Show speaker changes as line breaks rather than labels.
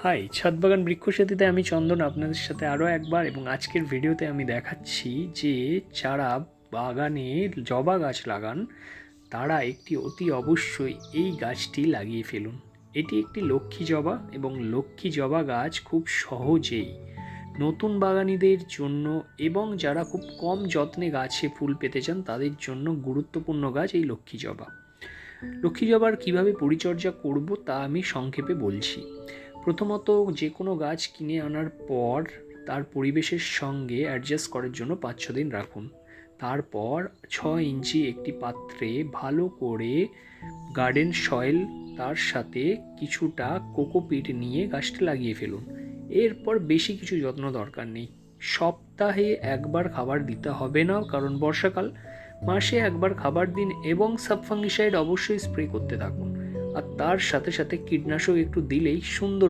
High, ছাদ বাগান বৃক্ষসাথীতে আমি চন্দন আপনাদের সাথে আরও একবার এবং আজকের ভিডিওতে আমি দেখাচ্ছি যে যারা বাগানে জবা গাছ লাগান তারা একটি অতি অবশ্যই এই গাছটি লাগিয়ে ফেলুন। এটি একটি লক্ষ্মী জবা এবং লক্ষ্মী জবা গাছ খুব সহজেই নতুন বাগানীদের জন্য এবং যারা খুব কম যত্নে গাছে ফুল পেতে চান তাদের জন্য গুরুত্বপূর্ণ গাছ এই লক্ষ্মী জবা। লক্ষ্মী জবার কীভাবে পরিচর্যা করব তা আমি সংক্ষেপে বলছি। প্রথমত, যে কোনো গাছ কিনে আনার পর তার পরিবেশের সঙ্গে অ্যাডজাস্ট করার জন্য 5-6 দিন রাখুন। তারপর 6 ইঞ্চি একটি পাত্রে ভালো করে গার্ডেন সয়েল তার সাথে কিছুটা কোকোপিট নিয়ে গাছটা লাগিয়ে ফেলুন। এরপর বেশি কিছু যত্ন দরকার নেই। সপ্তাহে একবার খাবার দিতে হবে না, কারণ বর্ষাকাল। মাসে একবার খাবার দিন এবং সাবফাঙ্গিসাইড অবশ্যই স্প্রে করতে থাকুন। আর তার সাথে সাথে কীটনাশক একটু দিলেই সুন্দর